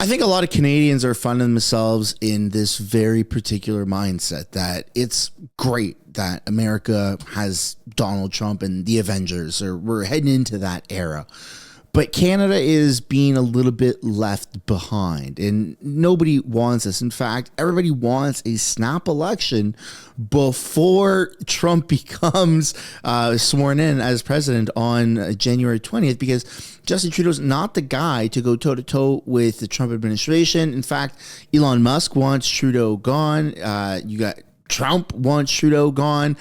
I think a lot of Canadians are finding themselves in this very particular mindset that it's great that America has Donald Trump and the Avengers, or we're heading into that era. But Canada is being a little bit left behind, and nobody wants this. In fact, everybody wants a snap election before Trump becomes sworn in as president on January 20th, because Justin Trudeau's not the guy to go toe-to-toe with the Trump administration. In fact, Elon Musk wants Trudeau gone. You got Trump wants Trudeau gone.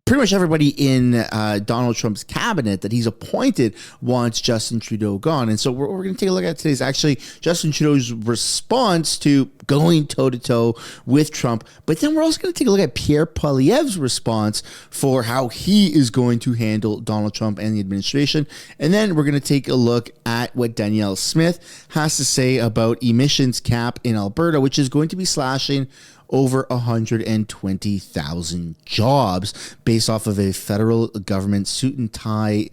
Pretty much everybody in Donald Trump's cabinet that he's appointed wants Justin Trudeau gone. And so what we're going to take a look at today is actually Justin Trudeau's response to going toe-to-toe with Trump. But then we're also going to take a look at Pierre Poilievre's response for how he is going to handle Donald Trump and the administration. And then we're going to take a look at what Danielle Smith has to say about emissions cap in Alberta, which is going to be slashing over 120,000 jobs based off of a federal government suit and tie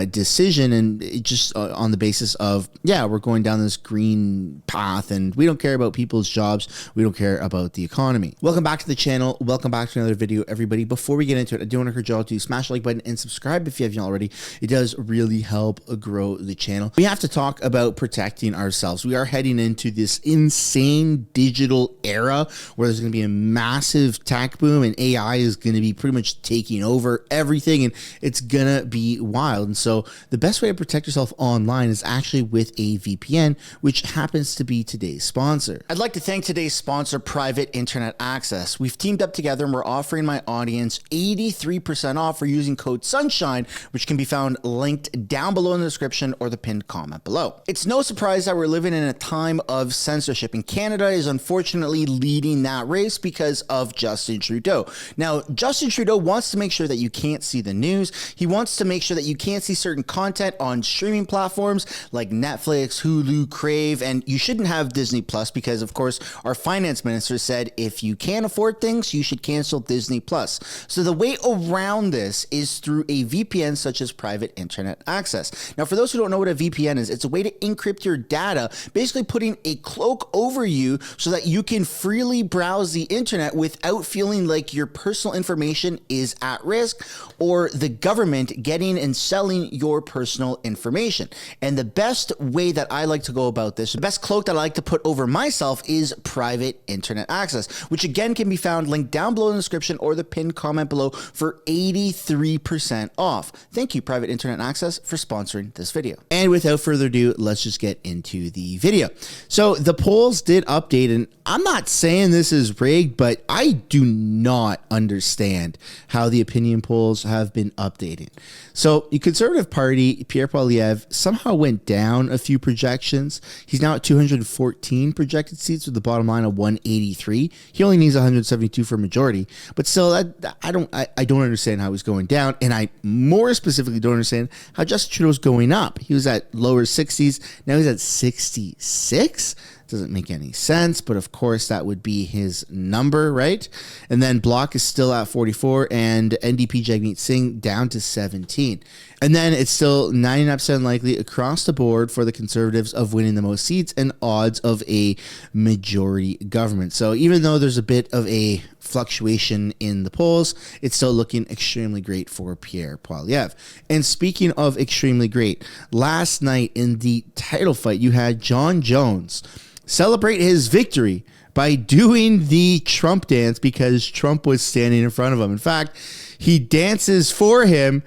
decision. And it just on the basis of, yeah, we're going down this green path and we don't care about people's jobs. We don't care about the economy. Welcome back to the channel. Welcome back to another video, everybody. Before we get into it, I do want to encourage y'all to smash the like button and subscribe if you haven't already. It does really help grow the channel. We have to talk about protecting ourselves. We are heading into this insane digital era where there's going to be a massive tech boom and AI is going to be pretty much taking over everything, and it's going to be wild. And so the best way to protect yourself online is actually with a VPN, which happens to be today's sponsor. I'd like to thank today's sponsor, Private Internet Access. We've teamed up together and we're offering my audience 83% off for using code SUNSHINE, which can be found linked down below in the description or the pinned comment below. It's no surprise that we're living in a time of censorship, and Canada is unfortunately leading that race because of Justin Trudeau. Now, Justin Trudeau wants to make sure that you can't see the news. He wants to make sure that you can't see certain content on streaming platforms like Netflix, Hulu, Crave, and you shouldn't have Disney Plus because, of course, our finance minister said if you can't afford things, you should cancel Disney Plus. So the way around this is through a VPN such as Private Internet Access. Now, for those who don't know what a VPN is, it's a way to encrypt your data, basically putting a cloak over you so that you can freely browse the internet without feeling like your personal information is at risk or the government getting and selling your personal information. And the best way that I like to go about this, the best cloak that I like to put over myself is Private Internet Access, which again can be found linked down below in the description or the pinned comment below for 83% off. Thank you, Private Internet Access, for sponsoring this video. And without further ado, let's just get into the video. So the polls did update, and I'm not saying this is rigged, but I do not understand how the opinion polls have been updating. So the Conservative Party, Pierre Poilievre, somehow went down a few projections. He's now at 214 projected seats with a bottom line of 183. He only needs 172 for a majority, but still, I don't understand how he's going down, and I more specifically don't understand how Justin Trudeau's going up. He was at lower 60s, now he's at 66. Doesn't make any sense, but of course that would be his number, right? And then Bloc is still at 44 and NDP Jagmeet Singh down to 17. And then it's still 99% likely across the board for the Conservatives of winning the most seats and odds of a majority government. So even though there's a bit of a fluctuation in the polls, it's still looking extremely great for Pierre Poilievre. And speaking of extremely great, last night in the title fight, you had John Jones celebrate his victory by doing the Trump dance because Trump was standing in front of him. In fact, he dances for him,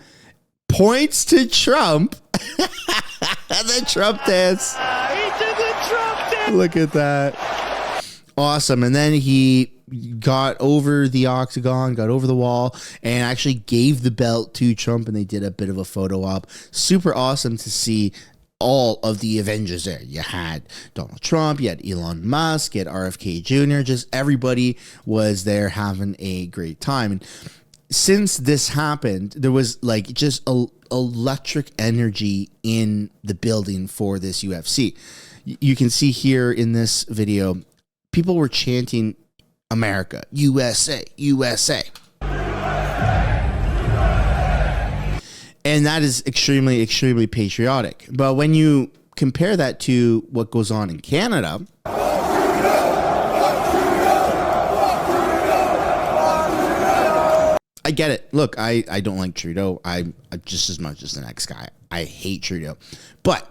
points to Trump, and then Trump dance. He did the Trump dance. Look at that. Awesome. And then he got over the octagon, got over the wall, and actually gave the belt to Trump, and they did a bit of a photo op. Super awesome to see all of the Avengers there. You had Donald Trump, you had Elon Musk, you had RFK Jr., just everybody was there having a great time. And since this happened, there was like just electric energy in the building for this UFC. You can see here in this video, people were chanting America, USA, USA. And that is extremely, extremely patriotic. But when you compare that to what goes on in Canada. I get it. Look, I don't like Trudeau. I'm just as much as the next guy. I hate Trudeau. But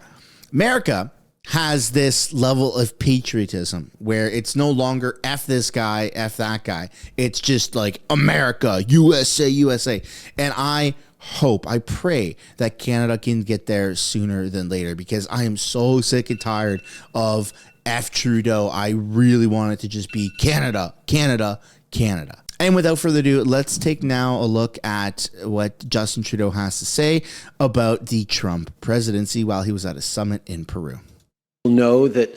America has this level of patriotism where it's no longer F this guy, F that guy. It's just like America, USA, USA. And I pray that Canada can get there sooner than later, because I am so sick and tired of F Trudeau. I really want it to just be Canada, Canada, Canada. And without further ado, let's take now a look at what Justin Trudeau has to say about the Trump presidency while he was at a summit in Peru. Know that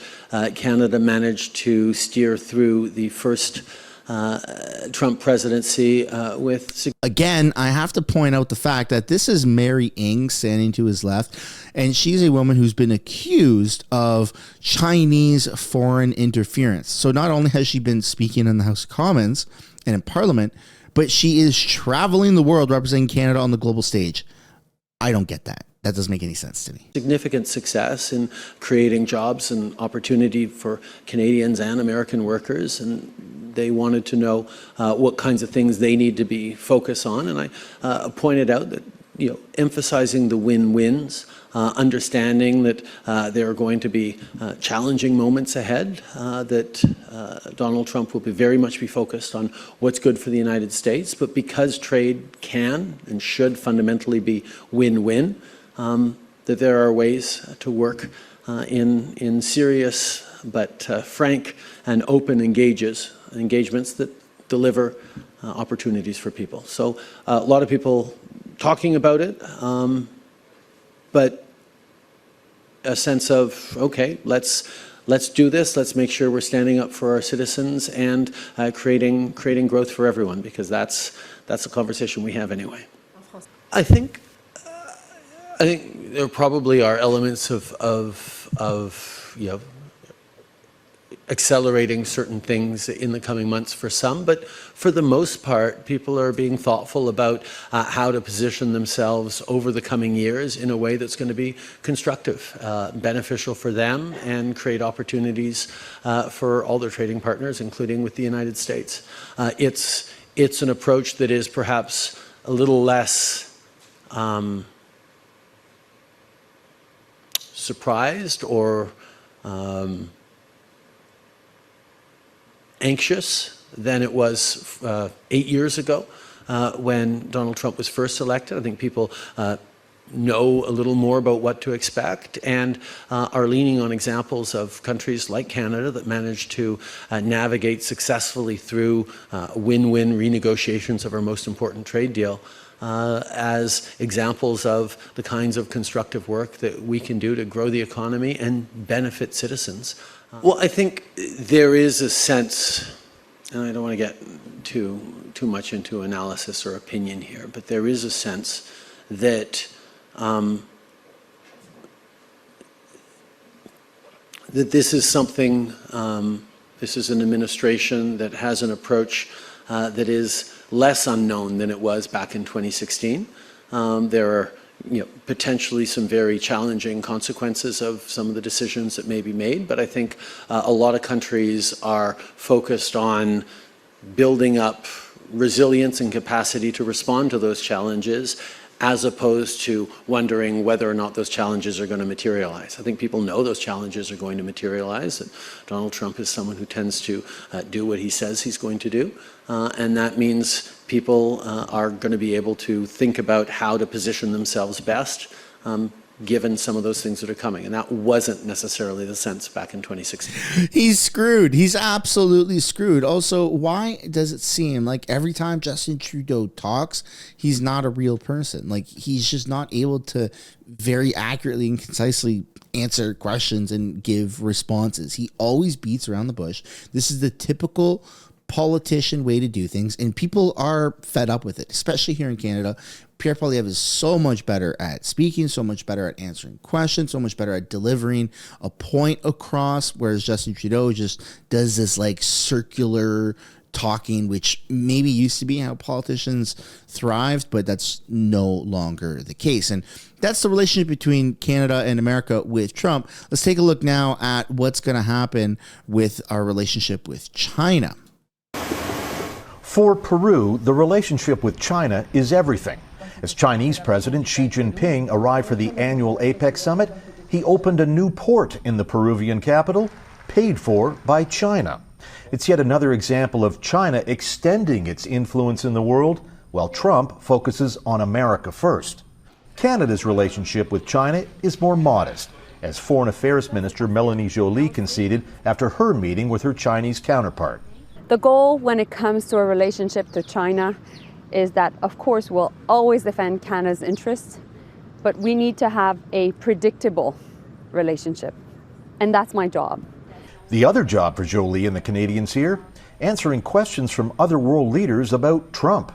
Canada managed to steer through the first Trump presidency with... Again, I have to point out the fact that this is Mary Ng standing to his left, and she's a woman who's been accused of Chinese foreign interference. So not only has she been speaking in the House of Commons and in Parliament, but she is traveling the world representing Canada on the global stage. I don't get that. That doesn't make any sense to me. Significant success in creating jobs and opportunity for Canadians and American workers, and they wanted to know what kinds of things they need to be focused on. And I pointed out that, emphasizing the win-wins, understanding that there are going to be challenging moments ahead, that Donald Trump will very much be focused on what's good for the United States, but because trade can and should fundamentally be win-win, that there are ways to work in serious but frank and open engagements that deliver opportunities for people. So a lot of people talking about it, but a sense of, okay, let's do this. Let's make sure we're standing up for our citizens and creating growth for everyone, because that's a conversation we have anyway. I think there probably are elements of accelerating certain things in the coming months for some, but for the most part, people are being thoughtful about how to position themselves over the coming years in a way that's going to be constructive, beneficial for them, and create opportunities for all their trading partners, including with the United States. It's an approach that is perhaps a little less surprised or anxious than it was 8 years ago when Donald Trump was first elected. I think people know a little more about what to expect and are leaning on examples of countries like Canada that managed to navigate successfully through win-win renegotiations of our most important trade deal as examples of the kinds of constructive work that we can do to grow the economy and benefit citizens. Well, I think there is a sense, and I don't want to get too much into analysis or opinion here, but there is a sense that that this is something, this is an administration that has an approach that is less unknown than it was back in 2016. There are potentially some very challenging consequences of some of the decisions that may be made, but I think a lot of countries are focused on building up resilience and capacity to respond to those challenges, as opposed to wondering whether or not those challenges are going to materialize. I think people know those challenges are going to materialize, that Donald Trump is someone who tends to do what he says he's going to do, and that means people are going to be able to think about how to position themselves best given some of those things that are coming. And that wasn't necessarily the sense back in 2016. He's screwed. He's absolutely screwed. Also, why does it seem like every time Justin Trudeau talks, he's not a real person? Like, he's just not able to very accurately and concisely answer questions and give responses. He always beats around the bush. This is the typical politician way to do things, and people are fed up with it, especially here in Canada. Pierre Poilievre is so much better at speaking, so much better at answering questions, so much better at delivering a point across, whereas Justin Trudeau just does this like circular talking, which maybe used to be how politicians thrived, but that's no longer the case. And that's the relationship between Canada and America with Trump. Let's take a look now at what's going to happen with our relationship with China. For Peru, the relationship with China is everything. As Chinese President Xi Jinping arrived for the annual APEC summit, he opened a new port in the Peruvian capital, paid for by China. It's yet another example of China extending its influence in the world, while Trump focuses on America first. Canada's relationship with China is more modest, as Foreign Affairs Minister Melanie Joly conceded after her meeting with her Chinese counterpart. The goal when it comes to a relationship to China is that, of course, we'll always defend Canada's interests, but we need to have a predictable relationship. And that's my job. The other job for Joly and the Canadians here, answering questions from other world leaders about Trump.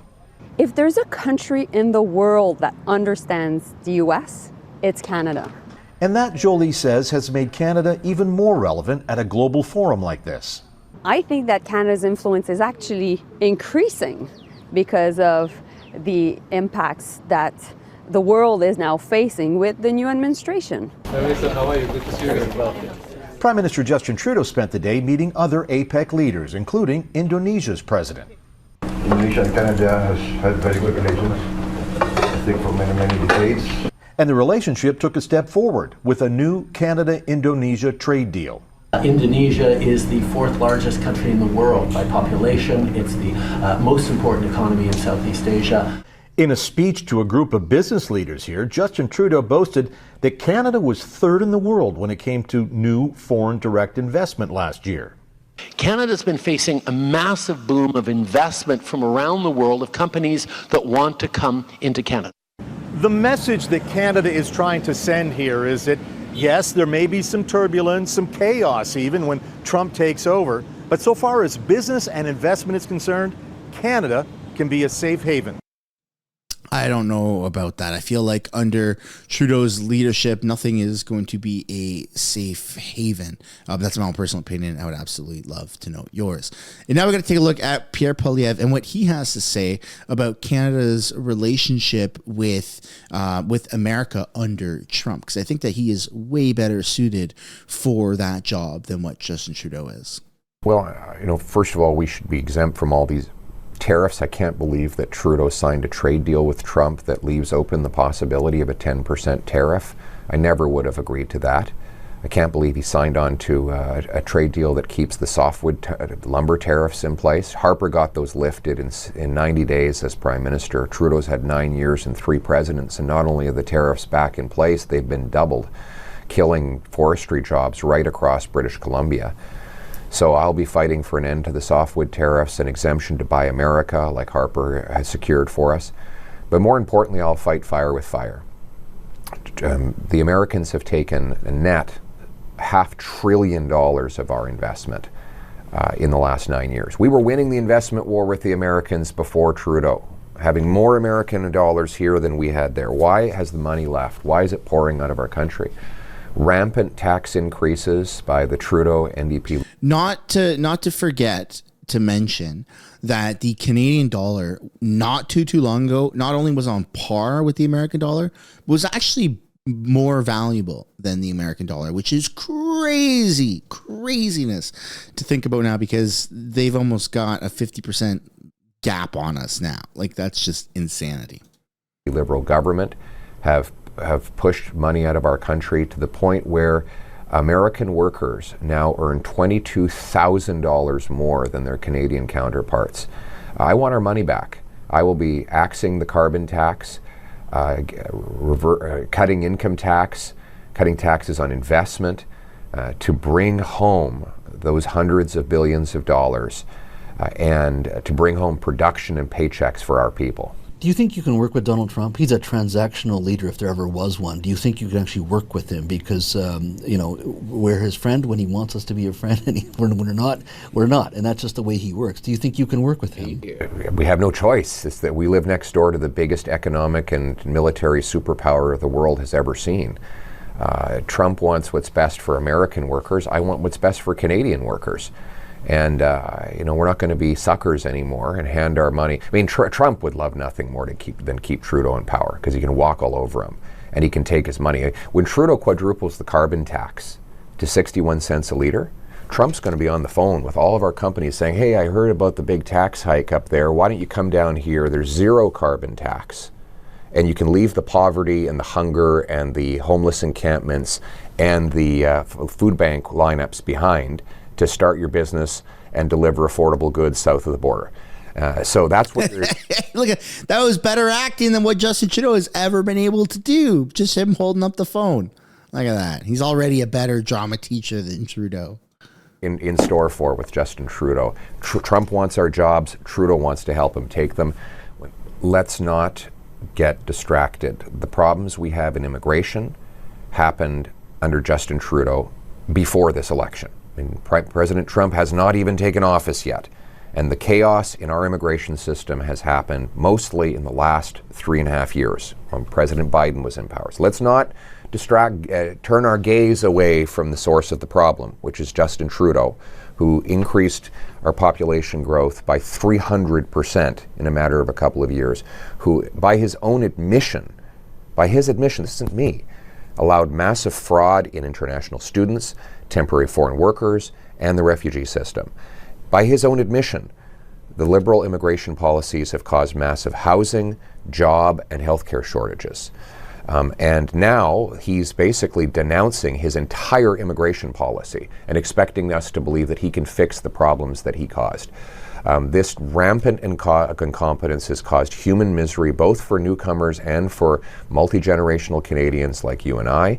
If there's a country in the world that understands the US, it's Canada. And that, Joly says, has made Canada even more relevant at a global forum like this. I think that Canada's influence is actually increasing because of the impacts that the world is now facing with the new administration. How are you? Good to see you. Prime Minister Justin Trudeau spent the day meeting other APEC leaders, including Indonesia's president. Indonesia and Canada has had very good relations, I think, for many, many decades. And the relationship took a step forward with a new Canada-Indonesia trade deal. Indonesia is the fourth largest country in the world by population. It's the most important economy in Southeast Asia. In a speech to a group of business leaders here, Justin Trudeau boasted that Canada was third in the world when it came to new foreign direct investment last year. Canada's been facing a massive boom of investment from around the world of companies that want to come into Canada. The message that Canada is trying to send here is that, yes, there may be some turbulence, some chaos even when Trump takes over, but so far as business and investment is concerned, Canada can be a safe haven. I don't know about that. I feel like under Trudeau's leadership, nothing is going to be a safe haven. But that's my own personal opinion. I would absolutely love to know yours. And now we're going to take a look at Pierre Poilievre and what he has to say about Canada's relationship with America under Trump, because I think that he is way better suited for that job than what Justin Trudeau is. Well, first of all, we should be exempt from all these tariffs. I can't believe that Trudeau signed a trade deal with Trump that leaves open the possibility of a 10% tariff. I never would have agreed to that. I can't believe he signed on to a trade deal that keeps the softwood lumber tariffs in place. Harper got those lifted in 90 days as Prime Minister. Trudeau's had 9 years and 3 presidents, and not only are the tariffs back in place, they've been doubled, killing forestry jobs right across British Columbia. So I'll be fighting for an end to the softwood tariffs, an exemption to Buy America like Harper has secured for us. But more importantly, I'll fight fire with fire. The Americans have taken a net $500 billion of our investment in the last 9 years. We were winning the investment war with the Americans before Trudeau, having more American dollars here than we had there. Why has the money left? Why is it pouring out of our country? Rampant tax increases by the Trudeau NDP. Not to forget to mention that the Canadian dollar not too long ago not only was on par with the American dollar, but was actually more valuable than the American dollar, which is craziness to think about now, because they've almost got a 50% gap on us now. Like, that's just insanity. The Liberal government have pushed money out of our country to the point where American workers now earn $22,000 more than their Canadian counterparts. I want our money back. I will be axing the carbon tax, cutting income tax, cutting taxes on investment to bring home those hundreds of billions of dollars and to bring home production and paychecks for our people. Do you think you can work with Donald Trump? He's a transactional leader, if there ever was one. Do you think you can actually work with him? Because, we're his friend when he wants us to be a friend, and when we're not, we're not. And that's just the way he works. Do you think you can work with him? We have no choice. It's that we live next door to the biggest economic and military superpower the world has ever seen. Trump wants what's best for American workers. I want what's best for Canadian workers. And, we're not going to be suckers anymore and hand our money. I mean, Trump would love nothing more than keep Trudeau in power, because he can walk all over him and he can take his money. When Trudeau quadruples the carbon tax to 61 cents a litre, Trump's going to be on the phone with all of our companies saying, hey, I heard about the big tax hike up there. Why don't you come down here? There's zero carbon tax. And you can leave the poverty and the hunger and the homeless encampments and the food bank lineups behind to start your business and deliver affordable goods south of the border. So that's what look at that. Was better acting than what Justin Trudeau has ever been able to do. Just him holding up the phone. Look at that. He's already a better drama teacher than Trudeau. In store for with Justin Trudeau. Trump wants our jobs. Trudeau wants to help him take them. Let's not get distracted. The problems we have in immigration happened under Justin Trudeau before this election. I mean, President Trump has not even taken office yet. And the chaos in our immigration system has happened mostly in the last 3.5 years when President Biden was in power. So let's not turn our gaze away from the source of the problem, which is Justin Trudeau, who increased our population growth by 300% in a matter of a couple of years, who, by his admission, this isn't me, allowed massive fraud in international students, temporary foreign workers, and the refugee system. By his own admission, the liberal immigration policies have caused massive housing, job, and healthcare shortages. And now he's basically denouncing his entire immigration policy and expecting us to believe that he can fix the problems that he caused. This rampant incompetence has caused human misery, both for newcomers and for multi-generational Canadians like you and I.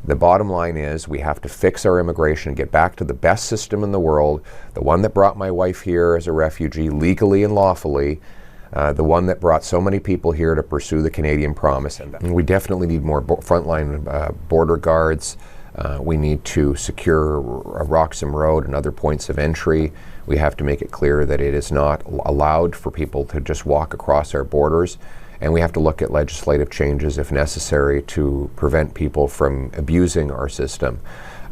The bottom line is we have to fix our immigration, get back to the best system in the world, the one that brought my wife here as a refugee legally and lawfully, the one that brought so many people here to pursue the Canadian promise. And we definitely need more frontline border guards. We need to secure Roxham Road and other points of entry. We have to make it clear that it is not allowed for people to just walk across our borders. And we have to look at legislative changes if necessary to prevent people from abusing our system.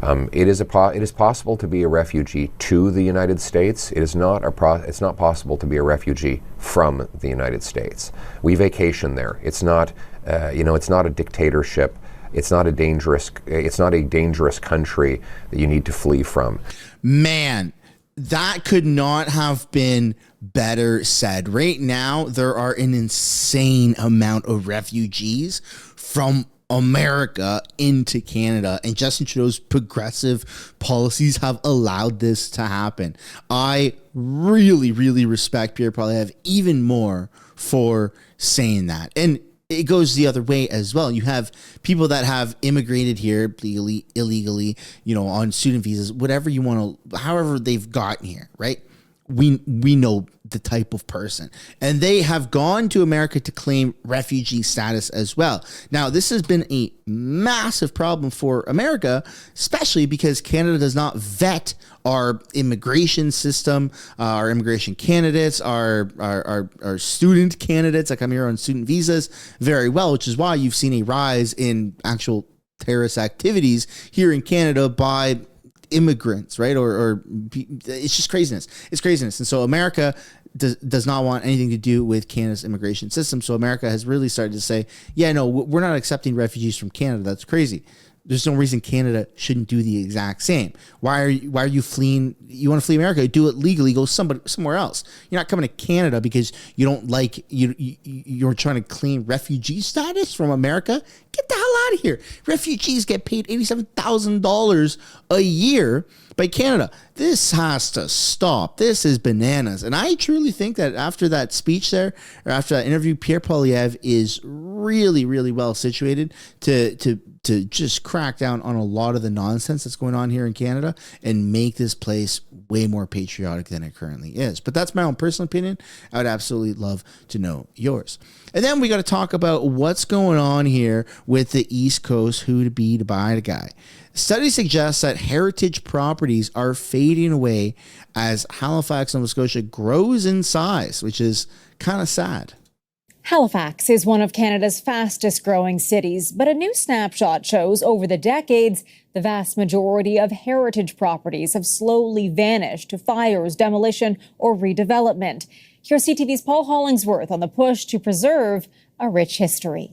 It is possible to be a refugee to the United States. It's not possible to be a refugee from the United States. We vacation there. It's not a dictatorship. It's not a dangerous country that you need to flee from. Man, that could not have been better said. Right now, there are an insane amount of refugees from America into Canada, and Justin Trudeau's progressive policies have allowed this to happen. I really, really respect Pierre Poilievre even more for saying that. And it goes the other way as well. You have people that have immigrated here legally, illegally, on student visas, whatever you want to, however they've gotten here, right? We know the type of person, and they have gone to America to claim refugee status as well. Now, this has been a massive problem for America, especially because Canada does not vet our immigration system, our immigration candidates, our student candidates that come here on student visas very well, which is why you've seen a rise in actual terrorist activities here in Canada by immigrants, right? Or it's just craziness. It's craziness. And so America does not want anything to do with Canada's immigration system. So America has really started to say, yeah, no, we're not accepting refugees from Canada. That's crazy. There's no reason Canada shouldn't do the exact same. Why are you fleeing? You want to flee America? Do it legally. Go somewhere else. You're not coming to Canada because you don't like you're trying to claim refugee status from America. Get the hell out of here. Refugees get paid $87,000 a year by Canada. This has to stop. This is bananas. And I truly think that after that speech there, or after that interview, Pierre Poilievre is really, really well situated to just crack down on a lot of the nonsense that's going on here in Canada and make this place way more patriotic than it currently is. But that's my own personal opinion. I would absolutely love to know yours. And then we got to talk about what's going on here with the East Coast who to be to buy the guy. Studies suggest that heritage properties are fading away as Halifax, Nova Scotia grows in size, which is kind of sad. Halifax is one of Canada's fastest growing cities, but a new snapshot shows over the decades, the vast majority of heritage properties have slowly vanished to fires, demolition, or redevelopment. Here's CTV's Paul Hollingsworth on the push to preserve a rich history.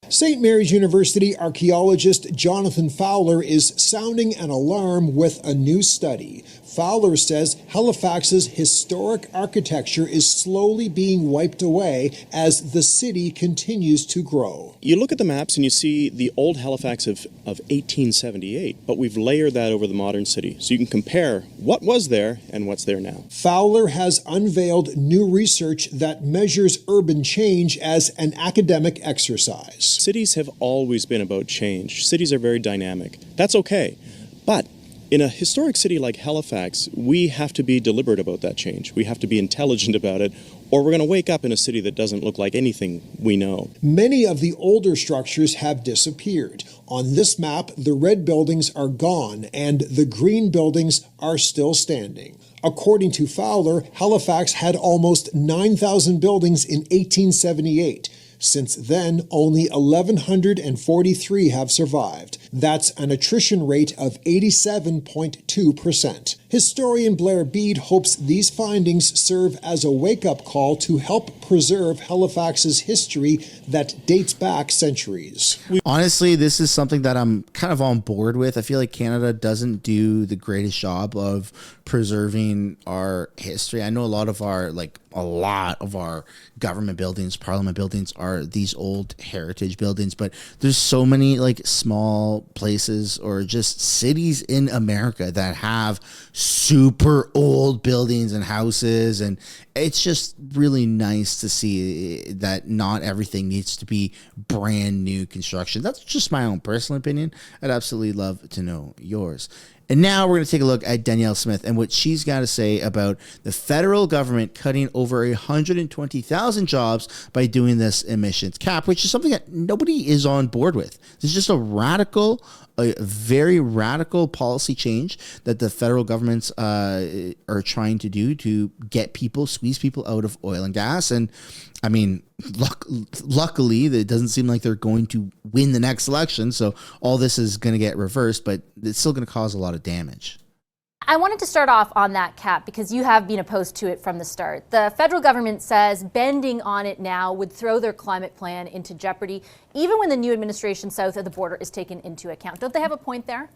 St. Mary's University archaeologist Jonathan Fowler is sounding an alarm with a new study. Fowler says Halifax's historic architecture is slowly being wiped away as the city continues to grow. You look at the maps and you see the old Halifax of 1878, but we've layered that over the modern city. So you can compare what was there and what's there now. Fowler has unveiled new research that measures urban change as an academic exercise. Cities have always been about change. Cities are very dynamic. That's okay. But in a historic city like Halifax, we have to be deliberate about that change. We have to be intelligent about it, or we're going to wake up in a city that doesn't look like anything we know. Many of the older structures have disappeared. On this map, the red buildings are gone and the green buildings are still standing. According to Fowler, Halifax had almost 9,000 buildings in 1878. Since then, only 1,143 have survived. That's an attrition rate of 87.2%. Historian Blair Bede hopes these findings serve as a wake-up call to help preserve Halifax's history that dates back centuries. Honestly, this is something that I'm kind of on board with. I feel like Canada doesn't do the greatest job of preserving our history. I know a lot of our government buildings, parliament buildings are these old heritage buildings, but there's so many like small places or just cities in America that have super old buildings and houses, and it's just really nice to see that not everything needs to be brand new construction. That's just my own personal opinion. I'd absolutely love to know yours. And now we're going to take a look at Danielle Smith and what she's got to say about the federal government cutting over 120,000 jobs by doing this emissions cap, which is something that nobody is on board with. This is just a very radical policy change that the federal governments are trying to do to squeeze people out of oil and gas. And I mean, luckily, it doesn't seem like they're going to win the next election. So all this is going to get reversed, but it's still going to cause a lot of damage. I wanted to start off on that cap because you have been opposed to it from the start. The federal government says bending on it now would throw their climate plan into jeopardy, even when the new administration south of the border is taken into account. Don't they have a point there?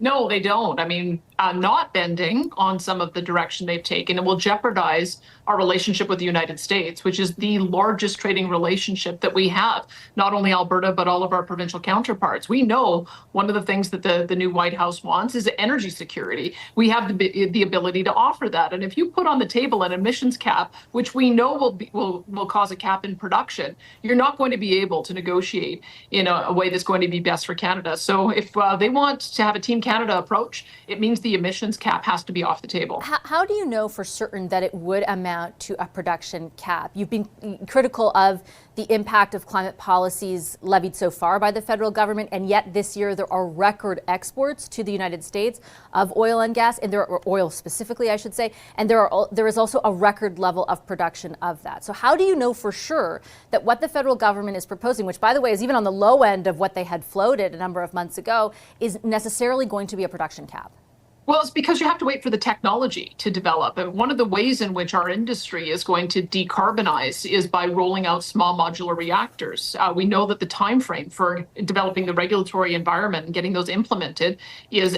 No, they don't. I mean, not bending on some of the direction they've taken, it will jeopardize our relationship with the United States, which is the largest trading relationship that we have, not only Alberta, but all of our provincial counterparts. We know one of the things that the new White House wants is energy security. We have the ability to offer that. And if you put on the table an emissions cap, which we know will cause a cap in production, you're not going to be able to negotiate in a way that's going to be best for Canada. So if they want to have a Team Canada approach, it means the emissions cap has to be off the table. How do you know for certain that it would amount to a production cap? You've been critical of the impact of climate policies levied so far by the federal government, and yet this year there are record exports to the United States of oil and gas, and there are oil specifically, I should say, and there is also a record level of production of that. So how do you know for sure that what the federal government is proposing, which by the way is even on the low end of what they had floated a number of months ago, is necessarily going to be a production cap? Well, it's because you have to wait for the technology to develop. And one of the ways in which our industry is going to decarbonize is by rolling out small modular reactors. We know that the time frame for developing the regulatory environment and getting those implemented is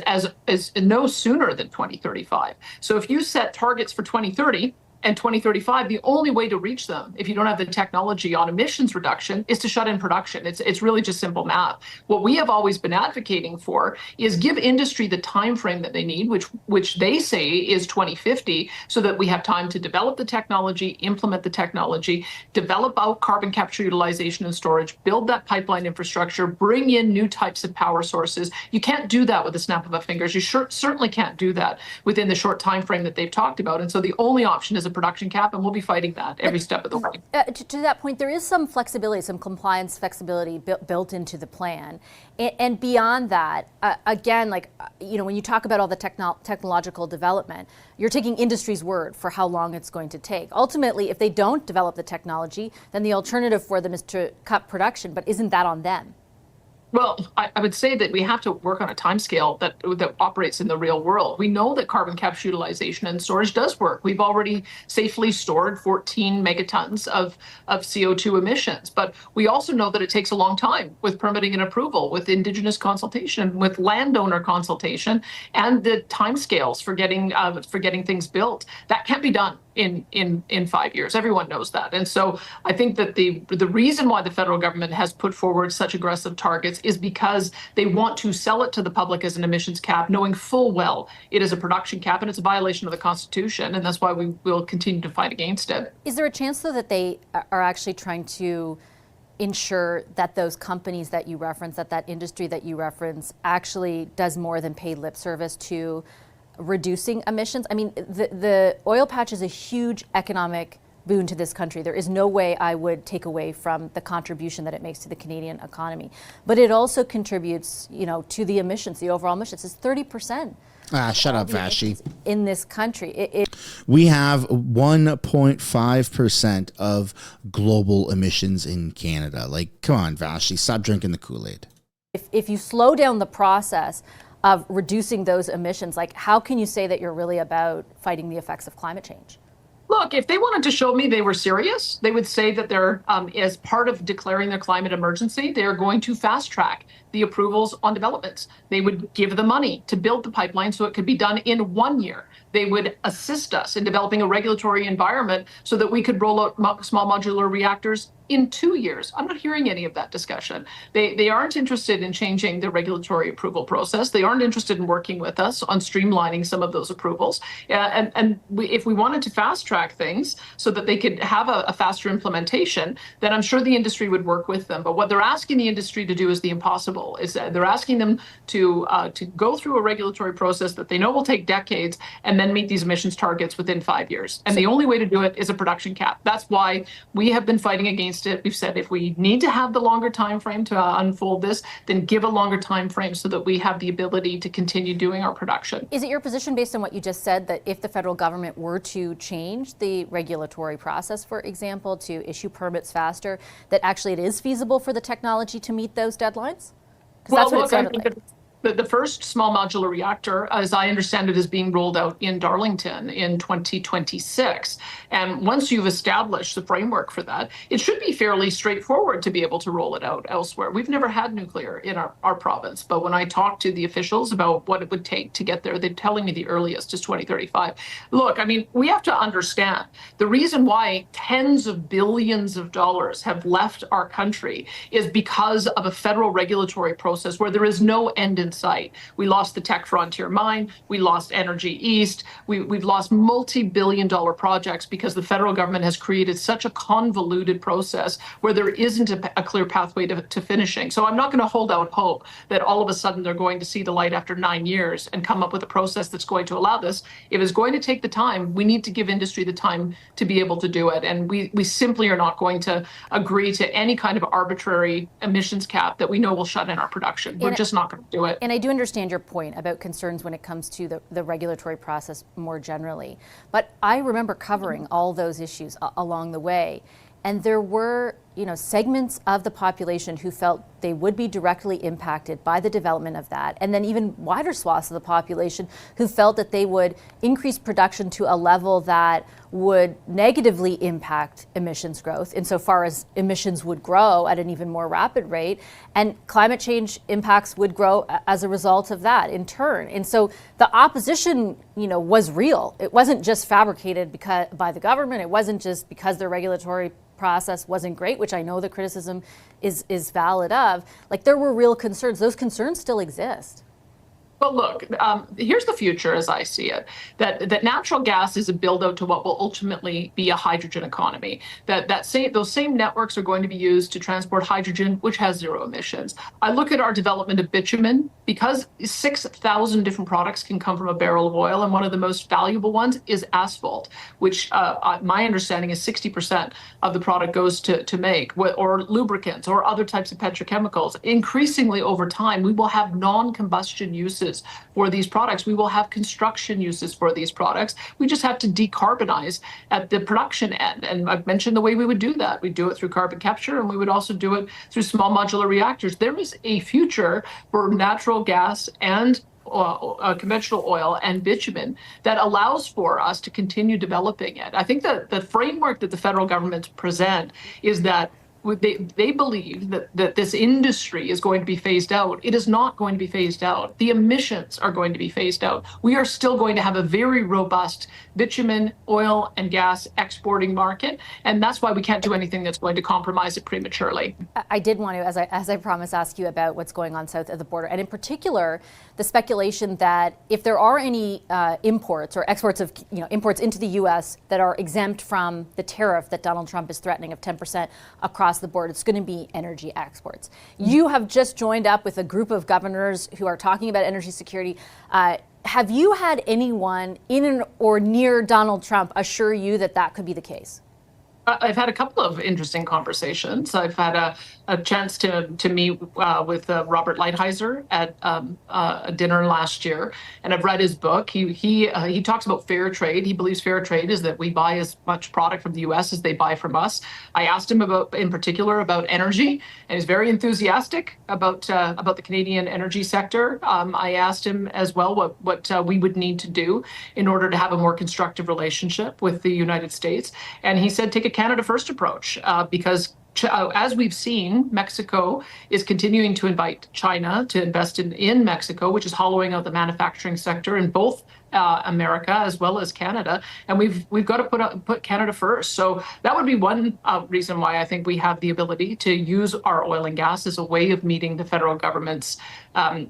no sooner than 2035. So if you set targets for 2030, and 2035, the only way to reach them, if you don't have the technology on emissions reduction, is to shut in production. It's really just simple math. What we have always been advocating for is give industry the time frame that they need, which they say is 2050, so that we have time to develop the technology, implement the technology, develop out carbon capture, utilization, and storage, build that pipeline infrastructure, bring in new types of power sources. You can't do that with a snap of a fingers. You certainly can't do that within the short time frame that they've talked about. And so the only option is a production cap, and we'll be fighting that every step of the way. To that point, there is some flexibility, some compliance flexibility built into the plan. And beyond that, again, when you talk about all the technological development, you're taking industry's word for how long it's going to take. Ultimately, if they don't develop the technology, then the alternative for them is to cut production, but isn't that on them? Well, I would say that we have to work on a timescale that operates in the real world. We know that carbon capture, utilization, and storage does work. We've already safely stored 14 megatons of CO2 emissions, but we also know that it takes a long time with permitting and approval, with Indigenous consultation, with landowner consultation, and the timescales for getting things built. That can't be done in 5 years. Everyone knows that. And so I think that the reason why the federal government has put forward such aggressive targets is because they want to sell it to the public as an emissions cap, knowing full well it is a production cap and it's a violation of the Constitution. And that's why we will continue to fight against it. Is there a chance, though, that they are actually trying to ensure that those companies that you reference, that industry that you reference, actually does more than pay lip service to reducing emissions? I mean, the oil patch is a huge economic boon to this country. There is no way I would take away from the contribution that it makes to the Canadian economy. But it also contributes, to the emissions, the overall emissions. It's 30%. Shut up, Vashi. In this country. We have 1.5% of global emissions in Canada. Come on, Vashi, stop drinking the Kool-Aid. If you slow down the process of reducing those emissions, how can you say that you're really about fighting the effects of climate change? Look, if they wanted to show me they were serious, they would say that they're, as part of declaring their climate emergency, they are going to fast track the approvals on developments. They would give the money to build the pipeline so it could be done in 1 year. They would assist us in developing a regulatory environment so that we could roll out small modular reactors in 2 years. I'm not hearing any of that discussion. They aren't interested in changing the regulatory approval process. They aren't interested in working with us on streamlining some of those approvals. If we wanted to fast track things so that they could have a faster implementation, then I'm sure the industry would work with them. But what they're asking the industry to do is the impossible. Is that they're asking them to go through a regulatory process that they know will take decades and then meet these emissions targets within 5 years. And the only way to do it is a production cap. That's why we have been fighting against it. We've said if we need to have the longer time frame to unfold this, then give a longer time frame so that we have the ability to continue doing our production. Is it your position, based on what you just said, that if the federal government were to change the regulatory process, for example, to issue permits faster, that actually it is feasible for the technology to meet those deadlines? Well, look, I think the first small modular reactor, as I understand it, is being rolled out in Darlington in 2026. And once you've established the framework for that, it should be fairly straightforward to be able to roll it out elsewhere. We've never had nuclear in our province, but when I talk to the officials about what it would take to get there, they're telling me the earliest is 2035. Look, I mean, we have to understand the reason why tens of billions of dollars have left our country is because of a federal regulatory process where there is no end in sight. We lost the Tech Frontier mine. We lost Energy East. We've lost multi-billion-dollar projects because the federal government has created such a convoluted process where there isn't a clear pathway to finishing. So I'm not going to hold out hope that all of a sudden they're going to see the light after 9 years and come up with a process that's going to allow this. If it's going to take the time, we need to give industry the time to be able to do it. And we simply are not going to agree to any kind of arbitrary emissions cap that we know will shut in our production. We're just not going to do it. And I do understand your point about concerns when it comes to the regulatory process more generally. But I remember covering all those issues along the way. And there were, segments of the population who felt they would be directly impacted by the development of that. And then even wider swaths of the population who felt that they would increase production to a level that would negatively impact emissions growth insofar as emissions would grow at an even more rapid rate. And climate change impacts would grow as a result of that in turn. And so the opposition, was real. It wasn't just fabricated by the government. It wasn't just because their regulatory process wasn't great, which I know the criticism is valid of. There were real concerns. Those concerns still exist. Well, look, here's the future as I see it, that natural gas is a build out to what will ultimately be a hydrogen economy, those same networks are going to be used to transport hydrogen, which has zero emissions. I look at our development of bitumen, because 6,000 different products can come from a barrel of oil, and one of the most valuable ones is asphalt, which my understanding is 60% of the product goes to make, or lubricants or other types of petrochemicals. Increasingly over time, we will have non-combustion uses for these products. We will have construction uses for these products. We just have to decarbonize at the production end. And I've mentioned the way we would do that. We do it through carbon capture, and we would also do it through small modular reactors. There is a future for natural gas and conventional oil and bitumen that allows for us to continue developing it. I think that the framework that the federal government present is that they believe that this industry is going to be phased out. It is not going to be phased out. The emissions are going to be phased out. We are still going to have a very robust bitumen, oil, and gas exporting market, and that's why we can't do anything that's going to compromise it prematurely. I did want to, as I promised, ask you about what's going on south of the border, and in particular, the speculation that if there are any imports or exports of imports into the U.S. that are exempt from the tariff that Donald Trump is threatening of 10% across the board, it's going to be energy exports. You have just joined up with a group of governors who are talking about energy security. Have you had anyone in or near Donald Trump assure you that that could be the case? I've had a couple of interesting conversations. I've had a chance to meet with Robert Lighthizer at a dinner last year, and I've read his book. He talks about fair trade. He believes fair trade is that we buy as much product from the U.S. as they buy from us. I asked him in particular about energy, and he's very enthusiastic about the Canadian energy sector. I asked him as well what we would need to do in order to have a more constructive relationship with the United States, and he said take a Canada First approach because as we've seen, Mexico is continuing to invite China to invest in Mexico, which is hollowing out the manufacturing sector in both America as well as Canada, and we've got to put Canada first. So that would be one reason why I think we have the ability to use our oil and gas as a way of meeting the federal government's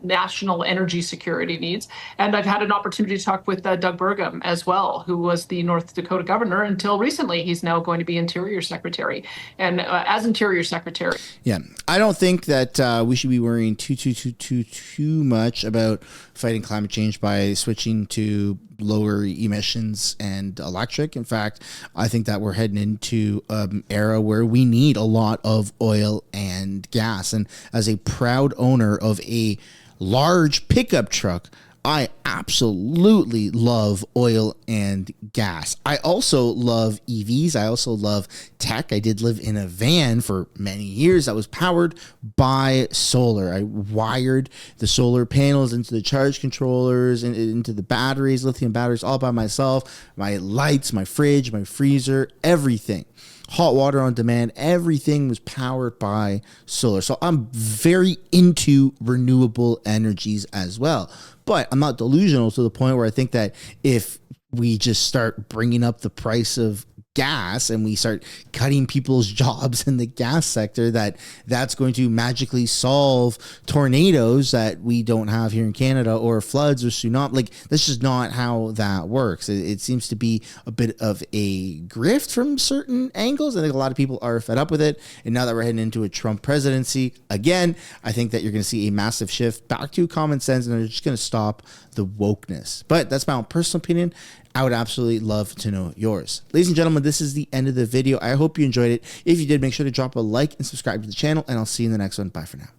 national energy security needs. And I've had an opportunity to talk with Doug Burgum as well, who was the North Dakota governor until recently. He's now going to be Interior Secretary, and as Interior Secretary. Yeah, I don't think that we should be worrying too much about fighting climate change by switching to lower emissions and electric. In fact, I think that we're heading into an era where we need a lot of oil and gas. And as a proud owner of a large pickup truck, I absolutely love oil and gas. I also love EVs. I also love tech. I did live in a van for many years that was powered by solar. I wired the solar panels into the charge controllers and into the batteries, lithium batteries, all by myself. My lights, my fridge, my freezer, everything. Hot water on demand, everything was powered by solar. So I'm very into renewable energies as well. But I'm not delusional to the point where I think that if we just start bringing up the price of gas and we start cutting people's jobs in the gas sector, that's going to magically solve tornadoes that we don't have here in Canada, or floods or tsunami. Like, that's just not how that works. It seems to be a bit of a grift from certain angles. I think a lot of people are fed up with it. And now that we're heading into a Trump presidency again, I think that you're going to see a massive shift back to common sense, and they're just going to stop the wokeness. But that's my own personal opinion. I would absolutely love to know yours. Ladies and gentlemen, this is the end of the video. I hope you enjoyed it. If you did, make sure to drop a like and subscribe to the channel, and I'll see you in the next one. Bye for now.